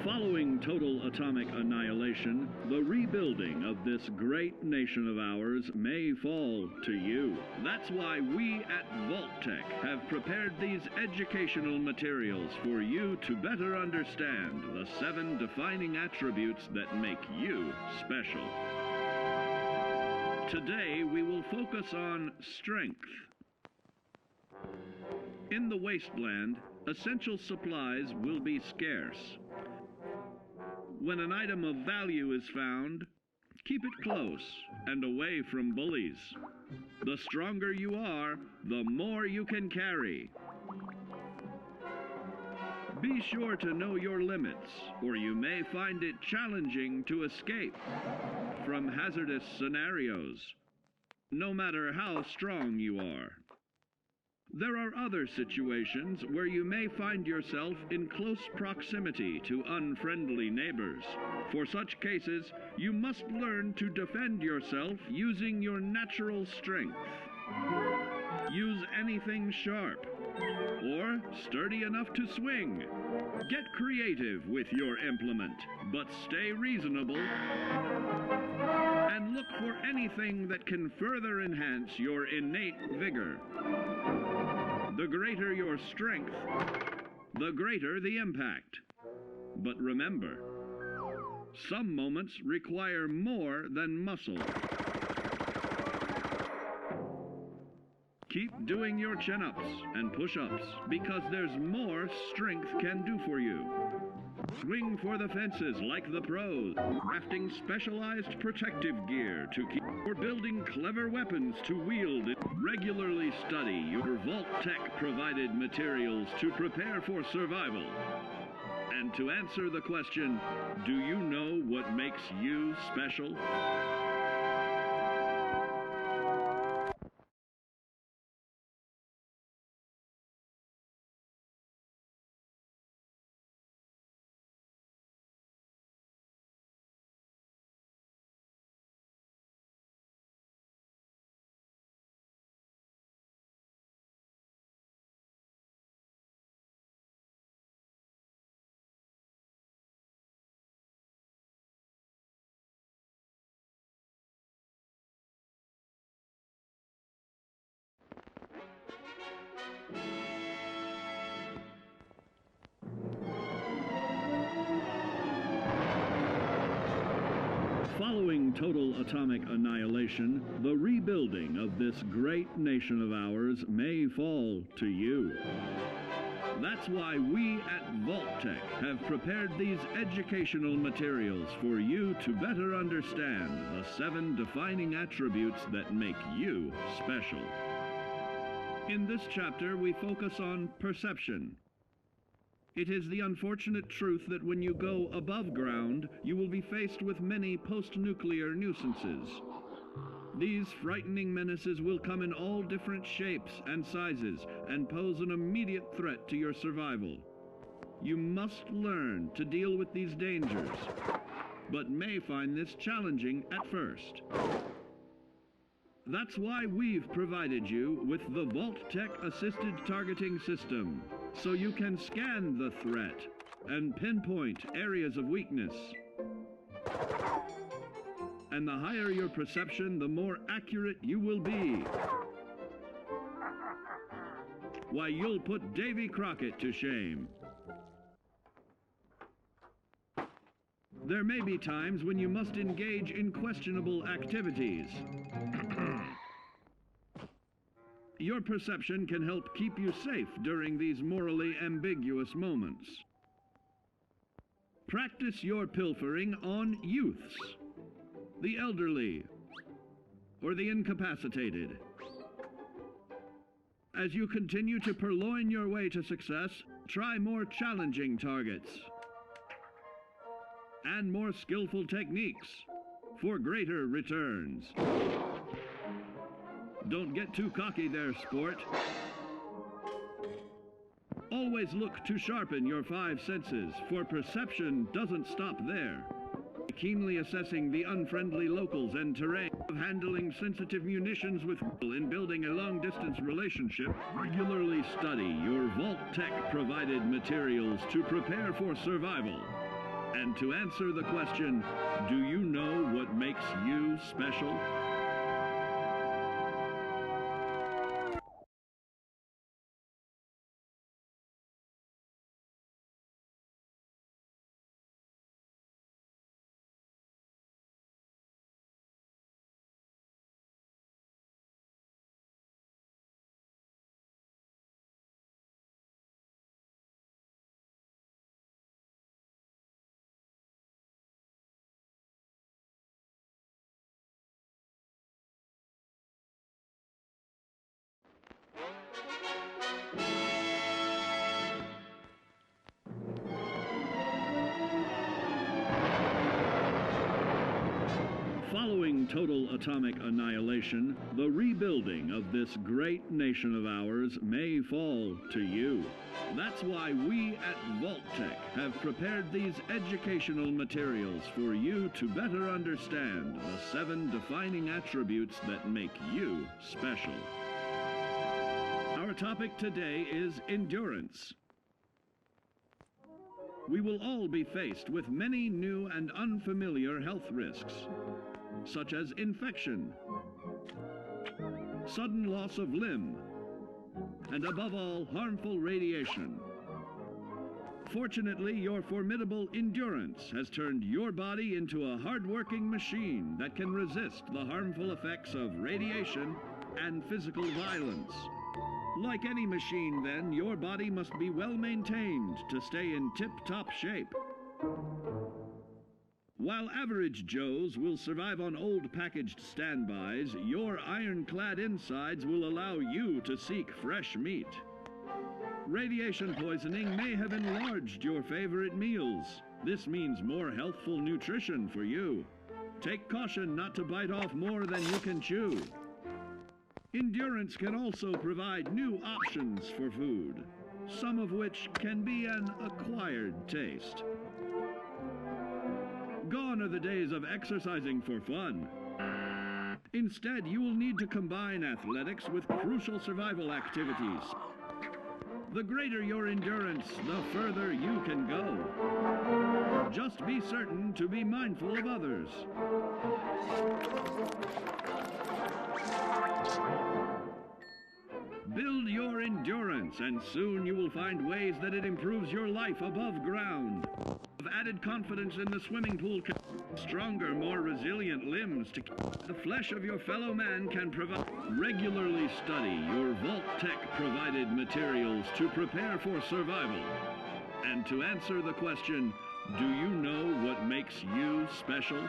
Following total atomic annihilation, the rebuilding of this great nation of ours may fall to you. That's why we at Vault-Tec have prepared these educational materials for you to better understand the 7 defining attributes that make you special. Today, we will focus on strength. In the wasteland, essential supplies will be scarce. When an item of value is found, keep it close and away from bullies. The stronger you are, the more you can carry. Be sure to know your limits, or you may find it challenging to escape from hazardous scenarios, no matter how strong you are. There are other situations where you may find yourself in close proximity to unfriendly neighbors. For such cases, you must learn to defend yourself using your natural strength. Use anything sharp or sturdy enough to swing. Get creative with your implement, but stay reasonable. And look for anything that can further enhance your innate vigor. The greater your strength, the greater the impact. But remember, some moments require more than muscle. Keep doing your chin-ups and push-ups because there's more strength can do for you. Swing for the fences like the pros, crafting specialized protective gear to keep, or building clever weapons to wield. Regularly study your Vault-Tec provided materials to prepare for survival. And to answer the question, do you know what makes you special? Following total atomic annihilation, the rebuilding of this great nation of ours may fall to you. That's why we at Vault-Tec have prepared these educational materials for you to better understand the 7 defining attributes that make you special. In this chapter, we focus on perception. It is the unfortunate truth that when you go above ground, you will be faced with many post-nuclear nuisances. These frightening menaces will come in all different shapes and sizes and pose an immediate threat to your survival. You must learn to deal with these dangers, but may find this challenging at first. That's why we've provided you with the Vault-Tec Assisted Targeting System, so you can scan the threat and pinpoint areas of weakness. And the higher your perception, the more accurate you will be. Why, you'll put Davy Crockett to shame. There may be times when you must engage in questionable activities. Your perception can help keep you safe during these morally ambiguous moments. Practice your pilfering on youths, the elderly, or the incapacitated. As you continue to purloin your way to success, try more challenging targets and more skillful techniques for greater returns. Don't get too cocky there, sport. Always look to sharpen your 5 senses, for perception doesn't stop there. Keenly assessing the unfriendly locals and terrain, of handling sensitive munitions with in building a long-distance relationship. Regularly study your Vault-Tec provided materials to prepare for survival. And to answer the question, do you know what makes you special? Following total atomic annihilation, the rebuilding of this great nation of ours may fall to you. That's why we at Vault-Tec have prepared these educational materials for you to better understand the 7 defining attributes that make you special. Our topic today is endurance. We will all be faced with many new and unfamiliar health risks, such as infection, sudden loss of limb, and above all, harmful radiation. Fortunately, your formidable endurance has turned your body into a hard-working machine that can resist the harmful effects of radiation and physical violence. Like any machine, then, your body must be well maintained to stay in tip-top shape. While average Joes will survive on old packaged standbys, your ironclad insides will allow you to seek fresh meat. Radiation poisoning may have enlarged your favorite meals. This means more healthful nutrition for you. Take caution not to bite off more than you can chew. Endurance can also provide new options for food, some of which can be an acquired taste. Gone are the days of exercising for fun. Instead, you will need to combine athletics with crucial survival activities. The greater your endurance, the further you can go. Just be certain to be mindful of others. Build your endurance, and soon you will find ways that it improves your life above ground. Have added confidence in the swimming pool, stronger, more resilient limbs to the flesh of your fellow man can provide. Regularly study your Vault-Tec provided materials to prepare for survival. And to answer the question, do you know what makes you special?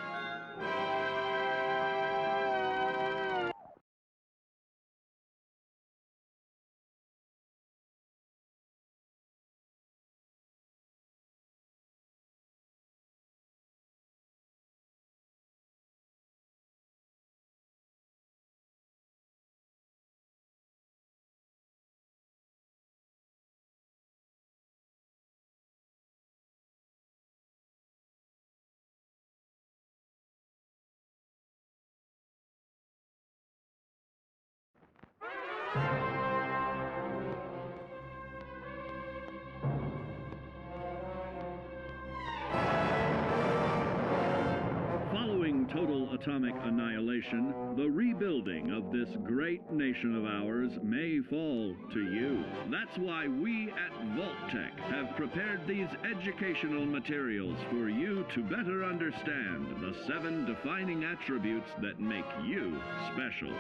Following total atomic annihilation, the rebuilding of this great nation of ours may fall to you. That's why we at Vault-Tec have prepared these educational materials for you to better understand the 7 defining attributes that make you special.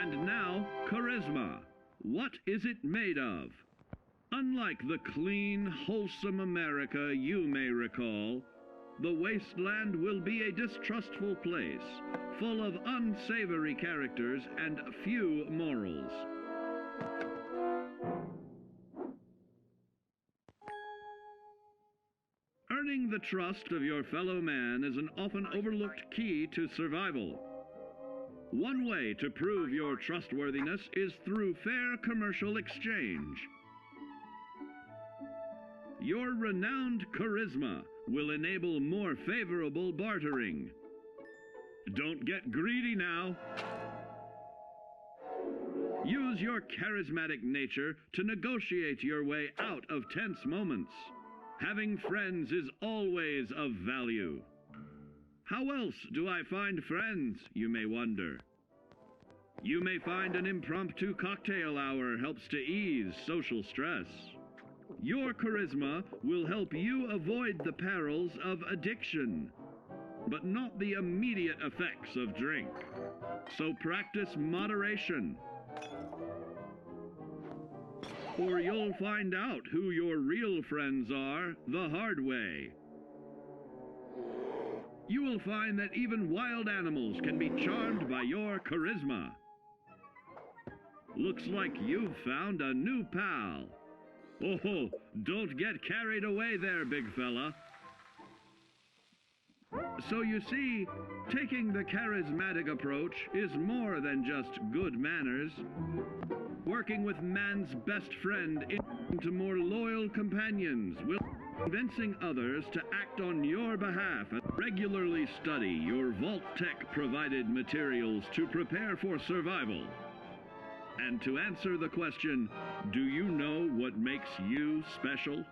And now, charisma. What is it made of? Unlike the clean, wholesome America you may recall, the wasteland will be a distrustful place, full of unsavory characters and few morals. Earning the trust of your fellow man is an often overlooked key to survival. One way to prove your trustworthiness is through fair commercial exchange. Your renowned charisma will enable more favorable bartering. Don't get greedy now. Use your charismatic nature to negotiate your way out of tense moments. Having friends is always of value. How else do I find friends, you may wonder? You may find an impromptu cocktail hour helps to ease social stress. Your charisma will help you avoid the perils of addiction, but not the immediate effects of drink. So practice moderation, or you'll find out who your real friends are the hard way. You will find that even wild animals can be charmed by your charisma. Looks like you've found a new pal. Oh, don't get carried away there, big fella. So you see, taking the charismatic approach is more than just good manners. Working with man's best friend into more loyal companions will convincing others to act on your behalf. Regularly study your Vault-Tec provided materials to prepare for survival. And to answer the question, do you know what makes you special?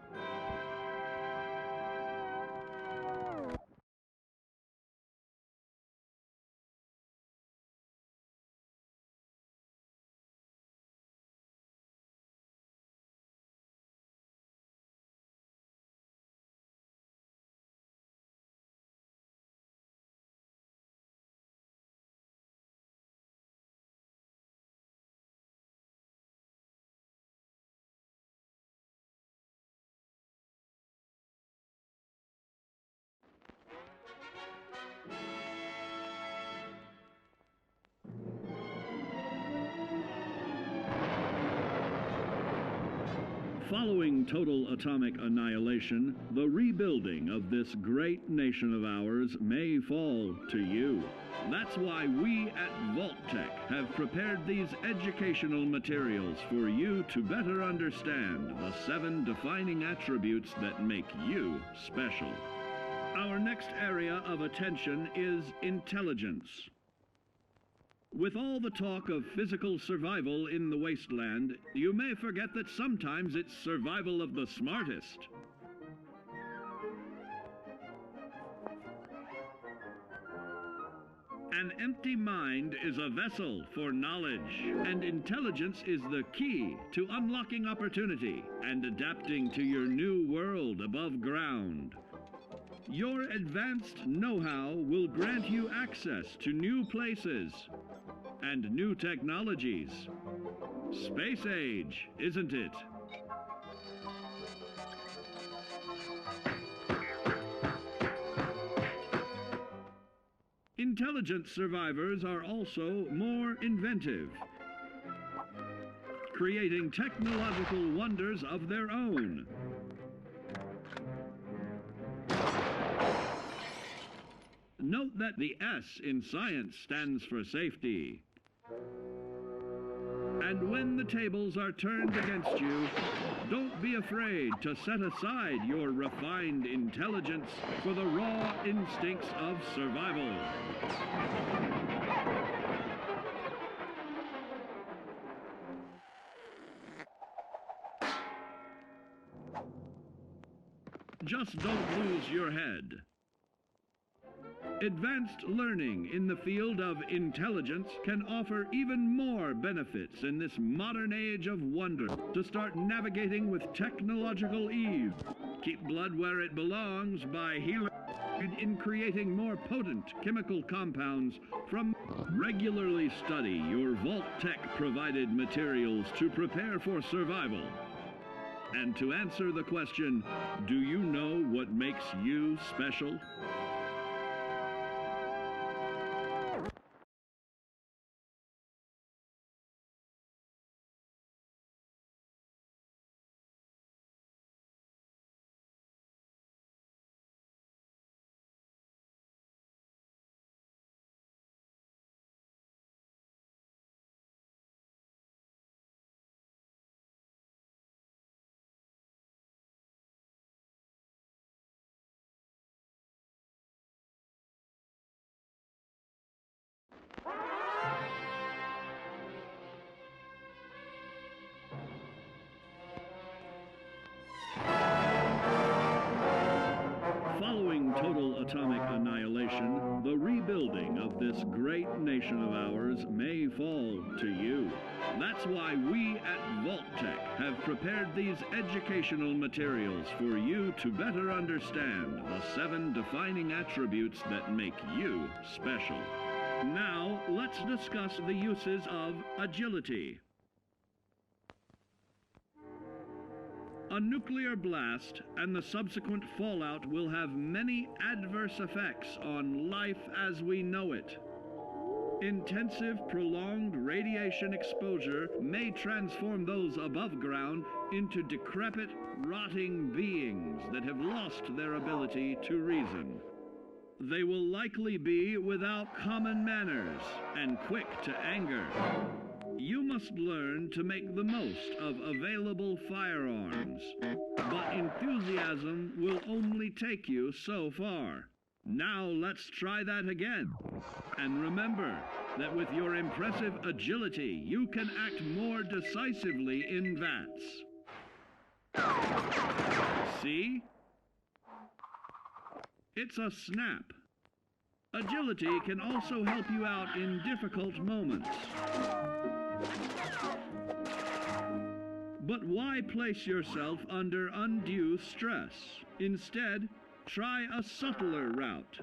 Following total atomic annihilation, the rebuilding of this great nation of ours may fall to you. That's why we at Vault-Tec have prepared these educational materials for you to better understand the 7 defining attributes that make you special. Our next area of attention is intelligence. With all the talk of physical survival in the wasteland, you may forget that sometimes it's survival of the smartest. An empty mind is a vessel for knowledge, and intelligence is the key to unlocking opportunity and adapting to your new world above ground. Your advanced know-how will grant you access to new places and new technologies. Space age, isn't it? Intelligent survivors are also more inventive, creating technological wonders of their own. Note that the S in science stands for safety. And when the tables are turned against you, don't be afraid to set aside your refined intelligence for the raw instincts of survival. Just don't lose your head. Advanced learning in the field of intelligence can offer even more benefits in this modern age of wonder. To start navigating with technological ease, keep blood where it belongs by healing in creating more potent chemical compounds from. Regularly study your Vault-Tec provided materials to prepare for survival. And to answer the question, do you know what makes you special? atomic annihilation, the rebuilding of this great nation of ours may fall to you. That's why we at Vault-Tec have prepared these educational materials for you to better understand the 7 defining attributes that make you special. Now, let's discuss the uses of agility. A nuclear blast and the subsequent fallout will have many adverse effects on life as we know it. Intensive, prolonged radiation exposure may transform those above ground into decrepit, rotting beings that have lost their ability to reason. They will likely be without common manners and quick to anger. You must learn to make the most of available firearms, but enthusiasm will only take you so far. Now let's try that again. And remember that with your impressive agility, you can act more decisively in VATS. See? It's a snap. Agility can also help you out in difficult moments. But why place yourself under undue stress? Instead, try a subtler route.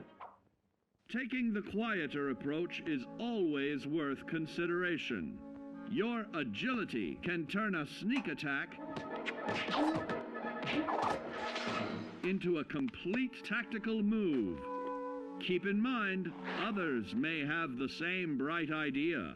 Taking the quieter approach is always worth consideration. Your agility can turn a sneak attack into a complete tactical move. Keep in mind, others may have the same bright idea.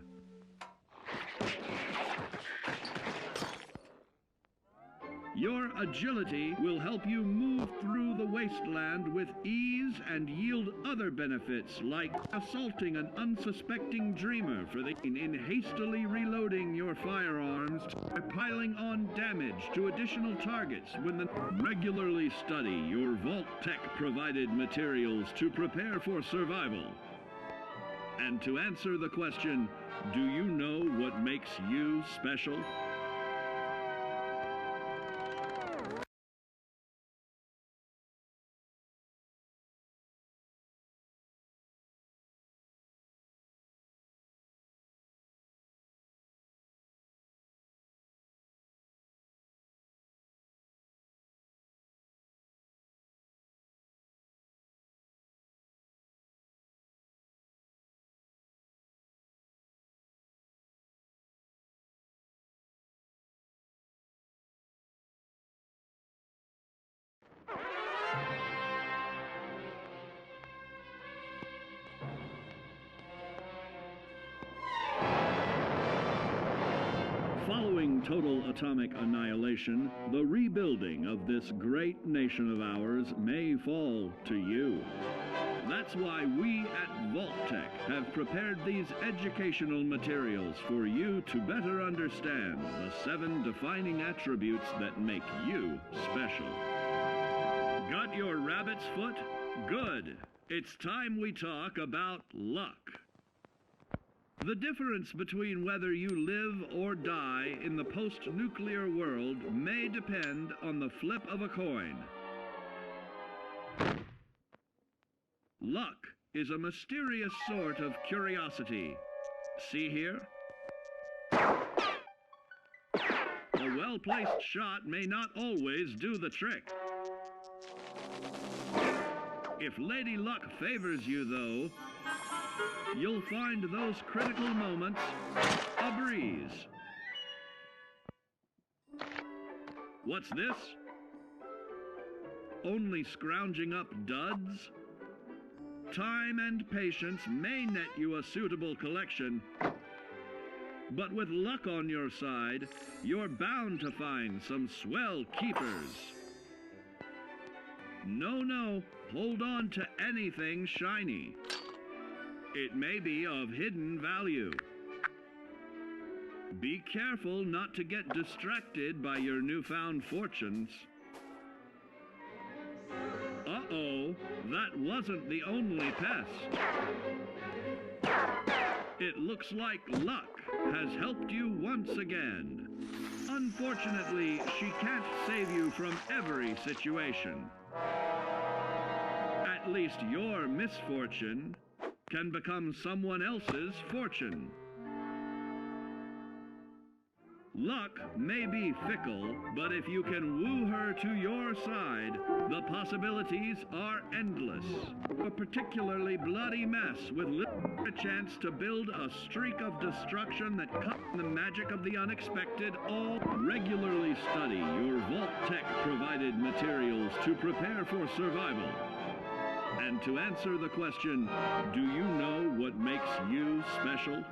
Your agility will help you move through the wasteland with ease and yield other benefits like assaulting an unsuspecting dreamer in hastily reloading your firearms or piling on damage to additional targets regularly study your Vault-Tec provided materials to prepare for survival. And to answer the question, do you know what makes you special? Following total atomic annihilation, the rebuilding of this great nation of ours may fall to you. That's why we at Vault-Tec have prepared these educational materials for you to better understand the 7 defining attributes that make you special. Got your rabbit's foot? Good. It's time we talk about luck. The difference between whether you live or die in the post-nuclear world may depend on the flip of a coin. Luck is a mysterious sort of curiosity. See here? A well-placed shot may not always do the trick. If Lady Luck favors you, though, you'll find those critical moments a breeze. What's this? Only scrounging up duds? Time and patience may net you a suitable collection, but with luck on your side, you're bound to find some swell keepers. No, hold on to anything shiny. It may be of hidden value. Be careful not to get distracted by your newfound fortunes. Uh-oh, that wasn't the only pest. It looks like luck has helped you once again. Unfortunately, she can't save you from every situation. At at least your misfortune can become someone else's fortune. Luck may be fickle, but if you can woo her to your side, the possibilities are endless. A particularly bloody mess with little chance to build a streak of destruction that cuts the magic of the unexpected. All regularly study your Vault Tech provided materials to prepare for survival. And to answer the question, do you know what makes you special?